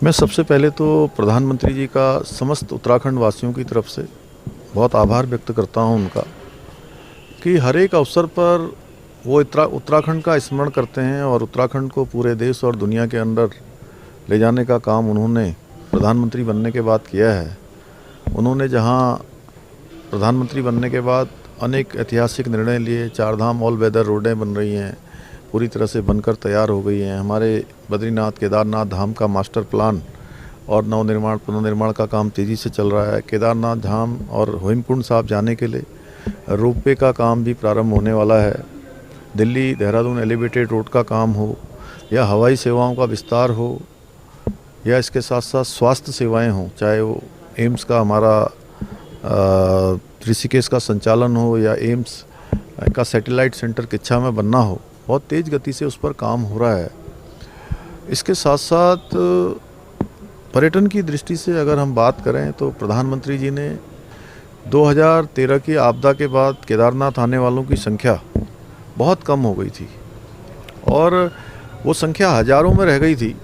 मैं सबसे पहले तो प्रधानमंत्री जी का समस्त उत्तराखंड वासियों की तरफ से बहुत आभार व्यक्त करता हूं उनका कि हर एक अवसर पर वो उत्तराखंड का स्मरण करते हैं और उत्तराखंड को पूरे देश और दुनिया के अंदर ले जाने का काम उन्होंने प्रधानमंत्री बनने के बाद किया है। उन्होंने जहां प्रधानमंत्री बनने के बाद अनेक ऐतिहासिक निर्णय लिए, 4 धाम ऑल वेदर रोडें बन रही हैं, पूरी तरह से बनकर तैयार हो गई हैं। हमारे बद्रीनाथ केदारनाथ धाम का मास्टर प्लान और पुनर्निर्माण का काम तेज़ी से चल रहा है। केदारनाथ धाम और हेमकुंड साहब जाने के लिए रोपवे का काम भी प्रारंभ होने वाला है। दिल्ली देहरादून एलिवेटेड रोड का काम हो या हवाई सेवाओं का विस्तार हो या इसके साथ साथ स्वास्थ्य सेवाएं हों, चाहे वो एम्स का हमारा ऋषिकेश का संचालन हो या एम्स का सैटेलाइट सेंटर किच्छा में बनना हो, बहुत तेज़ गति से उस पर काम हो रहा है। इसके साथ साथ पर्यटन की दृष्टि से अगर हम बात करें तो प्रधानमंत्री जी ने 2013 की आपदा के बाद केदारनाथ आने वालों की संख्या बहुत कम हो गई थी और वो संख्या हज़ारों में रह गई थी।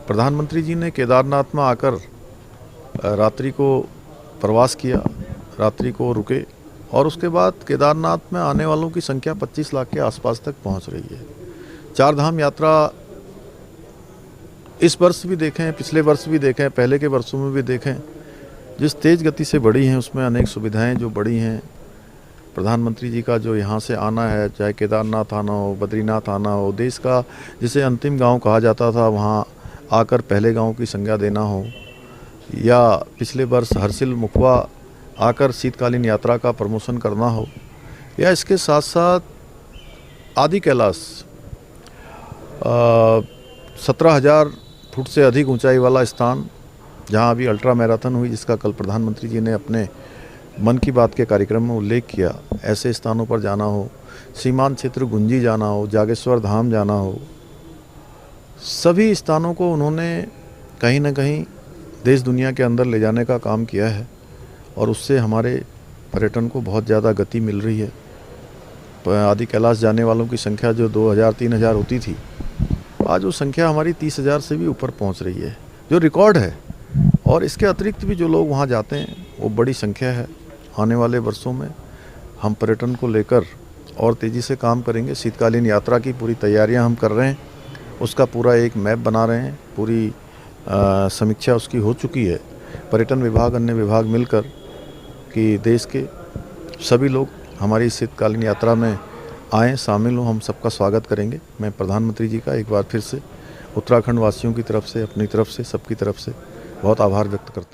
प्रधानमंत्री जी ने केदारनाथ में आकर रात्रि को प्रवास किया, रात्रि को रुके और उसके बाद केदारनाथ में आने वालों की संख्या 25 लाख के आसपास तक पहुंच रही है। 4 धाम यात्रा इस वर्ष भी देखें, पिछले वर्ष भी देखें, पहले के वर्षों में भी देखें, जिस तेज़ गति से बढ़ी हैं उसमें अनेक सुविधाएं जो बढ़ी हैं। प्रधानमंत्री जी का जो यहाँ से आना है, चाहे केदारनाथ आना हो, बद्रीनाथ आना हो, देश का जिसे अंतिम गांव कहा जाता था वहाँ आकर पहले गांव की संज्ञा देना हो, या पिछले वर्ष हर्षिल मुखवा आकर शीतकालीन यात्रा का प्रमोशन करना हो, या इसके साथ साथ आदि कैलाश 17,000 फुट से अधिक ऊंचाई वाला स्थान जहां अभी अल्ट्रा मैराथन हुई, जिसका कल प्रधानमंत्री जी ने अपने मन की बात के कार्यक्रम में उल्लेख किया, ऐसे स्थानों पर जाना हो, सीमांत क्षेत्र गुंजी जाना हो, जागेश्वर धाम जाना हो, सभी स्थानों को उन्होंने कहीं ना कहीं देश दुनिया के अंदर ले जाने का काम किया है और उससे हमारे पर्यटन को बहुत ज़्यादा गति मिल रही है। आदि कैलाश जाने वालों की संख्या जो 2,000-3,000 होती थी, आज वो संख्या हमारी 30,000 से भी ऊपर पहुंच रही है, जो रिकॉर्ड है। और इसके अतिरिक्त भी जो लोग वहां जाते हैं वो बड़ी संख्या है। आने वाले वर्षों में हम पर्यटन को लेकर और तेज़ी से काम करेंगे। शीतकालीन यात्रा की पूरी तैयारियां हम कर रहे हैं, उसका पूरा एक मैप बना रहे हैं, पूरी समीक्षा उसकी हो चुकी है। पर्यटन विभाग, अन्य विभाग मिलकर कि देश के सभी लोग हमारी शीतकालीन यात्रा में आएँ, शामिल हों, हम सबका स्वागत करेंगे। मैं प्रधानमंत्री जी का एक बार फिर से उत्तराखंड वासियों की तरफ से, अपनी तरफ से, सबकी तरफ से बहुत आभार व्यक्त करता हूँ।